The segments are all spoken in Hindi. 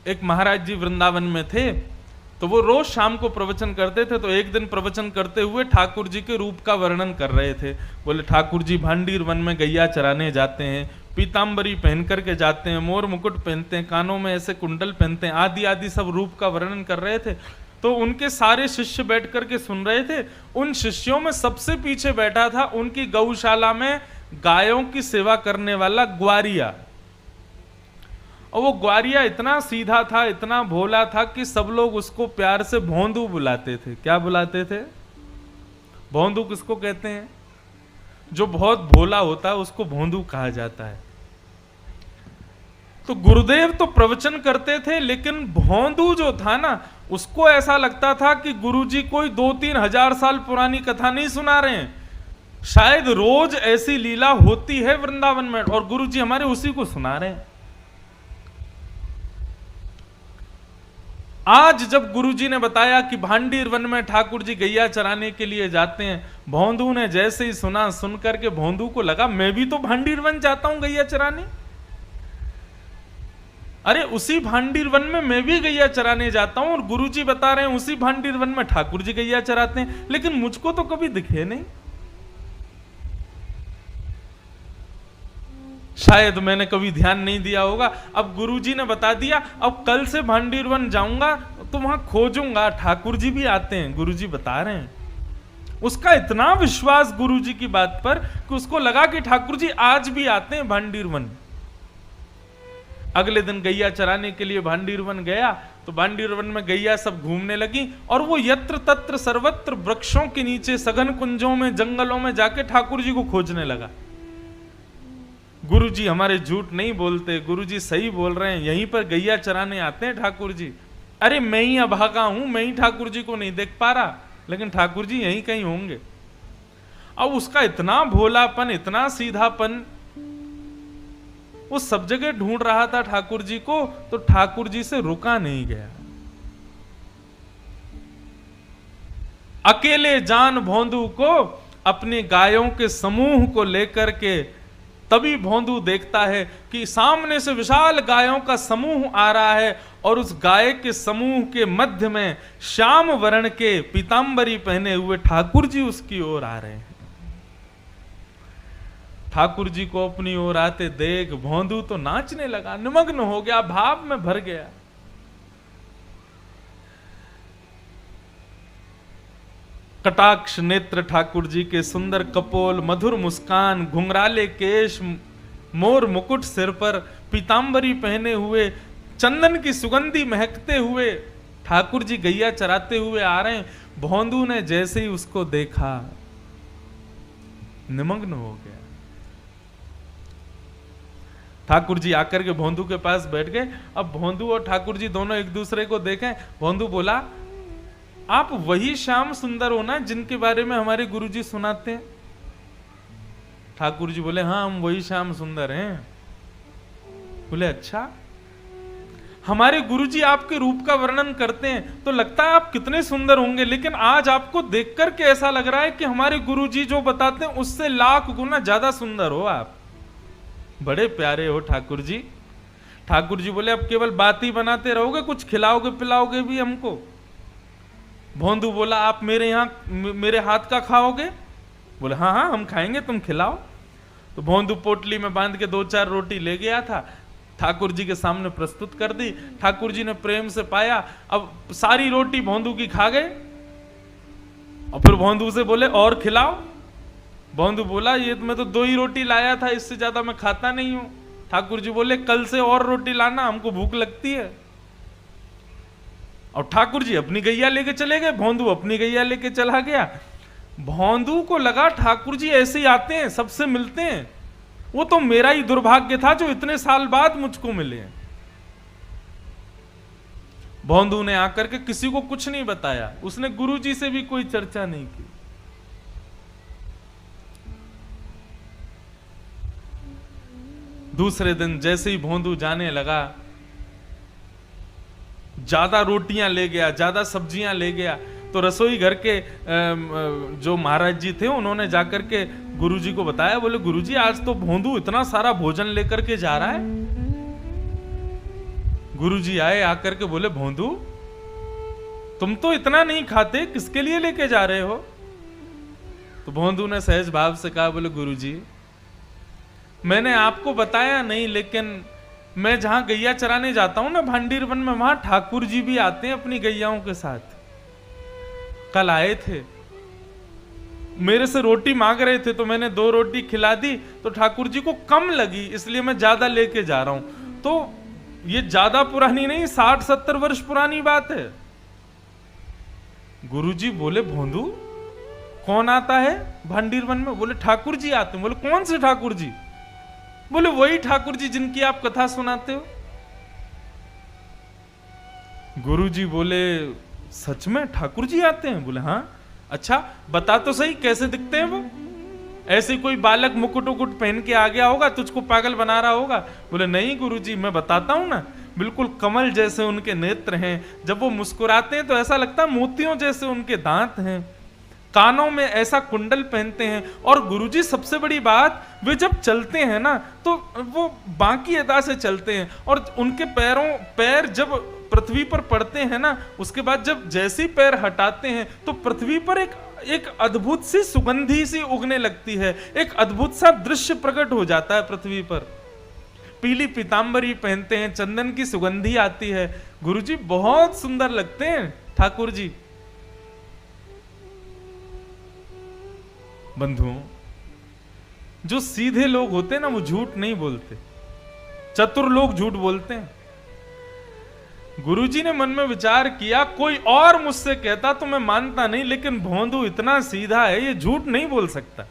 एक महाराज जी वृंदावन में थे, तो वो रोज शाम को प्रवचन करते थे। तो एक दिन प्रवचन करते हुए ठाकुर जी के रूप का वर्णन कर रहे थे। बोले ठाकुर जी भांडीर वन में गैया चराने जाते हैं, पीताम्बरी पहन करके जाते हैं, मोर मुकुट पहनते हैं, कानों में ऐसे कुंडल पहनते हैं, आदि आदि सब रूप का वर्णन कर रहे थे। तो उनके सारे शिष्य बैठ करके सुन रहे थे। उन शिष्यों में सबसे पीछे बैठा था उनकी गौशाला में गायों की सेवा करने वाला ग्वारिया। और वो ग्वारिया इतना सीधा था, इतना भोला था कि सब लोग उसको प्यार से भोंदू बुलाते थे। क्या बुलाते थे? भोंदू किसको कहते हैं? जो बहुत भोला होता है उसको भोंदू कहा जाता है। तो गुरुदेव तो प्रवचन करते थे, लेकिन भोंदू जो था ना, उसको ऐसा लगता था कि गुरुजी कोई 2-3 हजार साल पुरानी कथा नहीं सुना रहे हैं, शायद रोज ऐसी लीला होती है वृंदावन में और गुरुजी हमारे उसी को सुना रहे हैं। आज जब गुरुजी ने बताया कि भांडीर वन में ठाकुर जी गैया चराने के लिए जाते हैं, भोंदू ने जैसे ही सुना, सुन करके भोंदू को लगा मैं भी तो भांडीर वन जाता हूं गैया चराने। अरे उसी भांडीर वन में मैं भी गैया चराने जाता हूं और गुरुजी बता रहे हैं उसी भांडीर वन में ठाकुर जी गैया चराते हैं, लेकिन मुझको तो कभी दिखे नहीं। शायद मैंने कभी ध्यान नहीं दिया होगा। अब गुरुजी ने बता दिया, अब कल से भांडीर वन जाऊंगा तो वहां खोजूंगा ठाकुर जी भी आते हैं, गुरुजी बता रहे हैं। उसका इतना विश्वास गुरुजी की बात पर कि उसको लगा कि ठाकुर जी आज भी आते हैं भांडीर वन। अगले दिन गैया चराने के लिए भांडीर वन गया तो भांडीर वन में गैया सब घूमने लगी और वो यत्र तत्र सर्वत्र वृक्षों के नीचे, सघन कुंजों में, जंगलों में जाके ठाकुर जी को खोजने लगा। गुरुजी हमारे झूठ नहीं बोलते, गुरुजी सही बोल रहे हैं, यहीं पर गैया चराने आते हैं ठाकुर जी। अरे मैं ही अभागा हूं, मैं ही ठाकुर जी को नहीं देख पा रहा, लेकिन ठाकुर जी यहीं कहीं होंगे। अब उसका इतना भोलापन, इतना सीधापन, वो सब जगह ढूंढ रहा था ठाकुर जी को, तो ठाकुर जी से रुका नहीं गया। अकेले जान भोंदू को अपनी गायों के समूह को लेकर के, तभी भोंदू देखता है कि सामने से विशाल गायों का समूह आ रहा है और उस गाय के समूह के मध्य में श्याम वर्ण के पीतांबरी पहने हुए ठाकुर जी उसकी ओर आ रहे हैं। ठाकुर जी को अपनी ओर आते देख भोंदू तो नाचने लगा, निमग्न हो गया, भाव में भर गया। कटाक्ष नेत्र ठाकुर जी के, सुंदर कपोल, मधुर मुस्कान, घुंघराले केश, मोर मुकुट सिर पर, पीतांबरी पहने हुए, चंदन की सुगंधी महकते हुए ठाकुर जी गैया चराते हुए आ रहे हैं। भोंदू ने जैसे ही उसको देखा निमग्न हो गया। ठाकुर जी आकर के भोंदू के पास बैठ गए। अब भोंदू और ठाकुर जी दोनों एक दूसरे को देखें। भोंदू बोला, आप वही श्याम सुंदर हो ना जिनके बारे में हमारे गुरुजी सुनाते हैं? ठाकुर जी बोले, हाँ हम वही श्याम सुंदर हैं। बोले, अच्छा, हमारे गुरुजी आपके रूप का वर्णन करते हैं तो लगता है आप कितने सुंदर होंगे, लेकिन आज आपको देखकर के ऐसा लग रहा है कि हमारे गुरुजी जो बताते हैं उससे लाख गुना ज्यादा सुंदर हो आप। बड़े प्यारे हो ठाकुर जी। ठाकुर जी बोले, अब केवल बात ही बनाते रहोगे, कुछ खिलाओगे पिलाओगे भी हमको? भोंदू बोला, आप मेरे यहाँ मेरे हाथ का खाओगे? बोले, हाँ हाँ हम खाएंगे, तुम खिलाओ। तो भोंदू पोटली में बांध के 2-4 रोटी ले गया था, ठाकुर जी के सामने प्रस्तुत कर दी। ठाकुर जी ने प्रेम से पाया। अब सारी रोटी भोंदू की खा गए और फिर भोंदू से बोले, और खिलाओ। भोंदू बोला, ये मैं तो 2 ही रोटी लाया था, इससे ज्यादा मैं खाता नहीं हूं। ठाकुर जी बोले, कल से और रोटी लाना, हमको भूख लगती है। और ठाकुर जी अपनी गैया लेके चले गए, भोंदू अपनी गैया लेके चला गया। भोंदू को लगा ठाकुर जी ऐसे ही आते हैं, सबसे मिलते हैं, वो तो मेरा ही दुर्भाग्य था जो इतने साल बाद मुझको मिले। भोंदू ने आकर के किसी को कुछ नहीं बताया, उसने गुरुजी से भी कोई चर्चा नहीं की। दूसरे दिन जैसे ही भोंदू जाने लगा, ज्यादा रोटियां ले गया, ज्यादा सब्जियां ले गया। तो रसोई घर के जो महाराज जी थे उन्होंने जाकर के गुरुजी को बताया। बोले, गुरुजी आज तो भोंदू इतना सारा भोजन लेकर के जा रहा है। गुरुजी आए, आकर के बोले भोंदू तुम तो इतना नहीं खाते, किसके लिए लेके जा रहे हो? तो भोंदू ने सहज भाव से कहा, बोले गुरुजी मैंने आपको बताया नहीं, लेकिन मैं जहां गैया चराने जाता हूं ना भांडीर वन में, वहां ठाकुर जी भी आते हैं अपनी गैयाओं के साथ। कल आए थे, मेरे से रोटी मांग रहे थे, तो मैंने 2 रोटी खिला दी, तो ठाकुर जी को कम लगी, इसलिए मैं ज्यादा लेके जा रहा हूं। तो ये ज्यादा पुरानी नहीं, 60-70 वर्ष पुरानी बात है। गुरुजी बोले भोंदू कौन आता है भांडीर वन में? बोले ठाकुर जी आते हैं। बोले कौन से ठाकुर जी? बोले वही ठाकुर जी जिनकी आप कथा सुनाते हो। गुरुजी बोले सच में ठाकुर जी आते हैं? बोले हाँ। अच्छा बता तो सही कैसे दिखते हैं वो? ऐसे कोई बालक मुकुट उकुट पहन के आ गया होगा, तुझको पागल बना रहा होगा? बोले नहीं गुरुजी मैं बताता हूं ना, बिल्कुल कमल जैसे उनके नेत्र हैं, जब वो मुस्कुराते हैं तो ऐसा लगता है मोतियों जैसे उनके दांत हैं, कानों में ऐसा कुंडल पहनते हैं, और गुरुजी सबसे बड़ी बात, वे जब चलते हैं ना तो वो बांकी अदा से चलते हैं, और उनके पैर जब पृथ्वी पर पड़ते हैं ना, उसके बाद जब जैसे ही पैर हटाते हैं तो पृथ्वी पर एक अद्भुत सी सुगंधी सी उगने लगती है, एक अद्भुत सा दृश्य प्रकट हो जाता है पृथ्वी पर। पीली पीतांबरी पहनते हैं, चंदन की सुगंधी आती है, गुरुजी बहुत सुंदर लगते हैं ठाकुर जी। बंधुओं, जो सीधे लोग होते हैं ना वो झूठ नहीं बोलते, चतुर लोग झूठ बोलते हैं। गुरुजी ने मन में विचार किया, कोई और मुझसे कहता तो मैं मानता नहीं, लेकिन भोंदू इतना सीधा है, ये झूठ नहीं बोल सकता।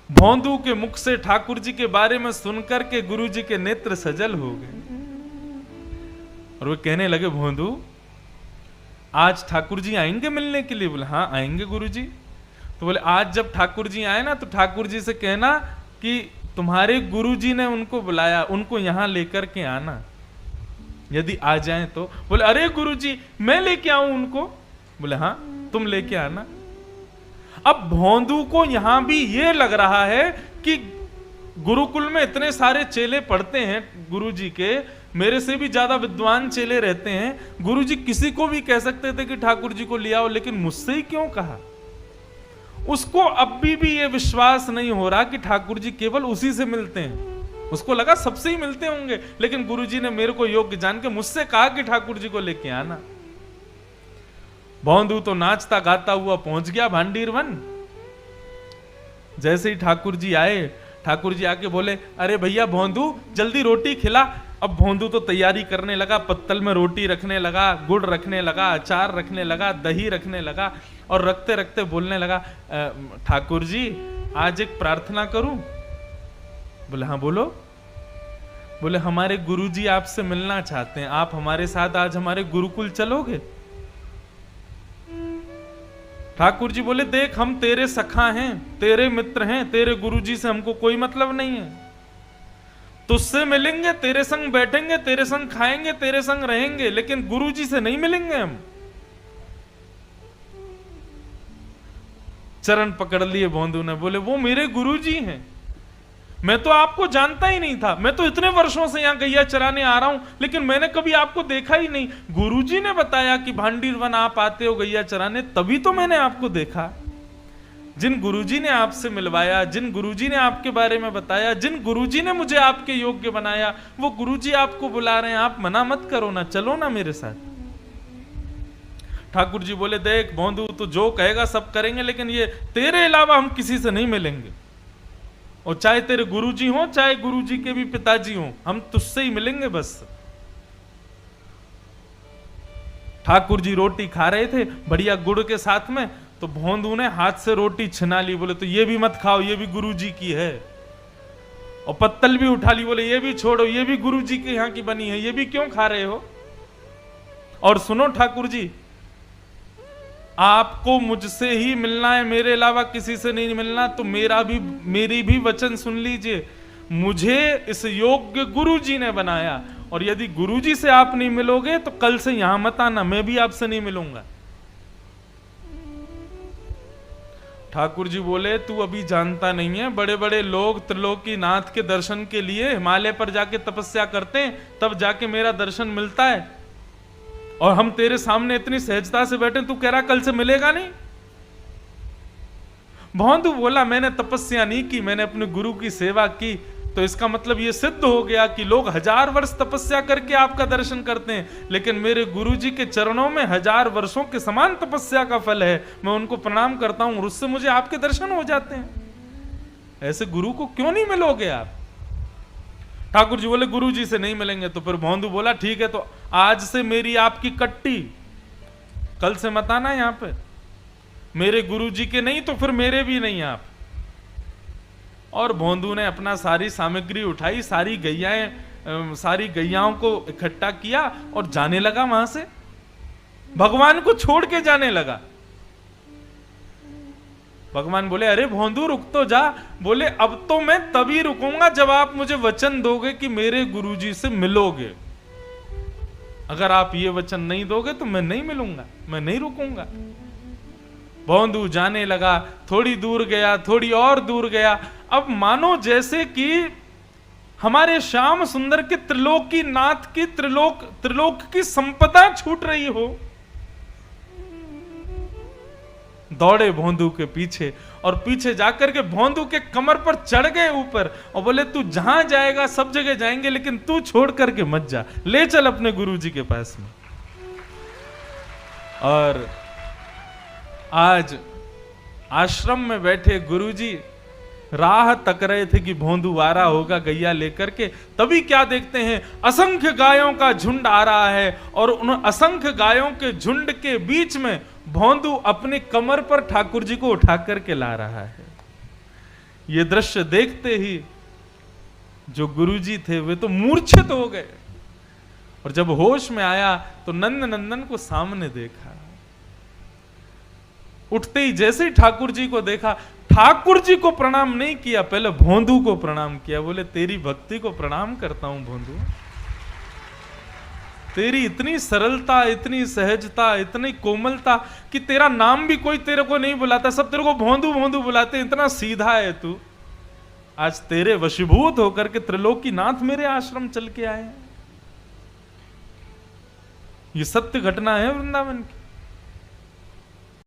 भोंदू के मुख से ठाकुर जी के बारे में सुनकर के गुरुजी के नेत्र सजल हो गए, और वे कहने लगे भोंदू आज ठाकुर जी आएंगे मिलने के लिए? बोले हाँ आएंगे गुरुजी। तो बोले आज जब ठाकुर जी आए ना तो ठाकुर जी से कहना कि तुम्हारे गुरुजी ने उनको बुलाया, उनको यहां लेकर के आना, यदि आ जाएं तो। बोले अरे गुरुजी मैं लेके आऊं उनको? बोले हाँ तुम लेके आना। अब भोंदू को यहां भी ये लग रहा है कि गुरुकुल में इतने सारे चेले पढ़ते हैं गुरुजी के, मेरे से भी ज्यादा विद्वान चेले रहते हैं, गुरुजी किसी को भी कह सकते थे कि ठाकुर जी को ले आओ, लेकिन मुझसे ही क्यों कहा? उसको अब भी ये विश्वास नहीं हो रहा कि ठाकुर जी केवल उसी से मिलते हैं। उसको लगा सबसे ही मिलते होंगे, लेकिन गुरुजी ने मेरे को योग्य जान के मुझसे कहा कि ठाकुर जी को लेके आना। भोंदू तो नाचता गाता हुआ पहुंच गया भांडीर वन। जैसे ही ठाकुर जी आए, ठाकुर जी आके बोले अरे भैया भोंदू जल्दी रोटी खिला। अब भोंदू तो तैयारी करने लगा, पत्तल में रोटी रखने लगा, गुड़ रखने लगा, अचार रखने लगा, दही रखने लगा, और रखते रखते बोलने लगा ठाकुर जी आज एक प्रार्थना करूं? बोले हाँ बोलो। बोले हमारे गुरुजी आपसे मिलना चाहते हैं, आप हमारे साथ आज हमारे गुरुकुल चलोगे? ठाकुर जी बोले देख हम तेरे सखा हैं, तेरे मित्र हैं, तेरे गुरुजी से हमको कोई मतलब नहीं है, तुझसे मिलेंगे, तेरे संग बैठेंगे, तेरे संग खाएंगे, तेरे संग रहेंगे, लेकिन गुरुजी से नहीं मिलेंगे हम। चरण पकड़ लिए भोंदू ने, बोले वो मेरे गुरुजी हैं, मैं तो आपको जानता ही नहीं था, मैं तो इतने वर्षों से यहां गैया चराने आ रहा हूं, लेकिन मैंने कभी आपको देखा ही नहीं। गुरुजी ने बताया कि भांडीर वन आप आते हो गैया चराने, तभी तो मैंने आपको देखा। जिन गुरुजी ने आपसे मिलवाया, जिन गुरुजी ने आपके बारे में बताया, जिन गुरुजी ने मुझे आपके योग्य बनाया, वो गुरुजी आपको बुला रहे हैं, आप मना मत करो ना, चलो ना मेरे साथ। ठाकुर जी बोले देख भोंदू तू जो कहेगा सब करेंगे, लेकिन ये तेरे अलावा हम किसी से नहीं मिलेंगे, और चाहे तेरे गुरुजी हो चाहे गुरुजी के भी पिताजी हो, हम तुझसे ही मिलेंगे बस। ठाकुर जी रोटी खा रहे थे बढ़िया गुड़ के साथ में, तो भोंदू ने हाथ से रोटी छिना ली, बोले तो ये भी मत खाओ, ये भी गुरुजी की है। और पत्तल भी उठा ली, बोले ये भी छोड़ो, ये भी गुरुजी के यहाँ की बनी है, ये भी क्यों खा रहे हो? और सुनो ठाकुर जी, आपको मुझसे ही मिलना है, मेरे अलावा किसी से नहीं मिलना, तो मेरी भी वचन सुन लीजिए, मुझे इस योग्य गुरुजी ने बनाया, और यदि गुरुजी से आप नहीं मिलोगे तो कल से यहां मत आना, मैं भी आपसे नहीं मिलूंगा। ठाकुर जी बोले तू अभी जानता नहीं है, बड़े बड़े लोग त्रिलोकीनाथ के दर्शन के लिए हिमालय पर जाके तपस्या करते हैं, तब जाके मेरा दर्शन मिलता है, और हम तेरे सामने इतनी सहजता से बैठे, तू कह रहा कल से मिलेगा नहीं। भौंदू बोला मैंने तपस्या नहीं की, मैंने अपने गुरु की सेवा की, तो इसका मतलब यह सिद्ध हो गया कि लोग 1000 वर्ष तपस्या करके आपका दर्शन करते हैं, लेकिन मेरे गुरु जी के चरणों में 1000 वर्षों के समान तपस्या का फल है। मैं उनको प्रणाम करता हूं और उससे मुझे आपके दर्शन हो जाते हैं। ऐसे गुरु को क्यों नहीं मिलोगे आप? ठाकुर जी बोले गुरु जी से नहीं मिलेंगे। तो फिर भौंदू बोला ठीक है, तो आज से मेरी आपकी कट्टी, कल से मत आना यहां पे, मेरे गुरु जी के नहीं तो फिर मेरे भी नहीं आप। और भौंदू ने अपना सारी सामग्री उठाई, सारी गैयाओं को इकट्ठा किया और जाने लगा वहां से, भगवान को छोड़ के जाने लगा। भगवान बोले अरे भौंदू रुक तो जा। बोले अब तो मैं तभी रुकूंगा जब आप मुझे वचन दोगे कि मेरे गुरुजी से मिलोगे। अगर आप ये वचन नहीं दोगे तो मैं नहीं मिलूंगा, मैं नहीं रुकूंगा। भौंदू जाने लगा, थोड़ी दूर गया, थोड़ी और दूर गया। अब मानो जैसे कि हमारे श्याम सुंदर के त्रिलोकीनाथ की त्रिलोक की संपदा छूट रही हो। दौड़े भौंदू के पीछे और पीछे जाकर के भौंदू के कमर पर चढ़ गए ऊपर और बोले तू जहां जाएगा सब जगह जाएंगे, लेकिन तू छोड़ करके मत जा, ले चल अपने गुरुजी के पास में। और आज आश्रम में बैठे गुरुजी राह तक रहे थे कि भौंदू आ रहा होगा गैया लेकर के। तभी क्या देखते हैं, असंख्य गायों का झुंड आ रहा है और उन असंख्य गायों के झुंड के बीच में भौंदू अपने कमर पर ठाकुर जी को उठा करके ला रहा है। यह दृश्य देखते ही जो गुरुजी थे वे तो मूर्छित हो गए, और जब होश में आया तो नंद नंदन को सामने देखा। उठते ही जैसे ही ठाकुर जी को देखा, ठाकुर जी को प्रणाम नहीं किया, पहले भौंदू को प्रणाम किया। बोले तेरी भक्ति को प्रणाम करता हूं भौंदू, तेरी इतनी सरलता, इतनी सहजता, इतनी कोमलता कि तेरा नाम भी कोई तेरे को नहीं बुलाता, सब तेरे को भौंदू भौंदू बुलाते, इतना सीधा है तू। आज तेरे वशीभूत होकर के त्रिलोकीनाथ मेरे आश्रम चल के आए। ये सत्य घटना है वृंदावन की।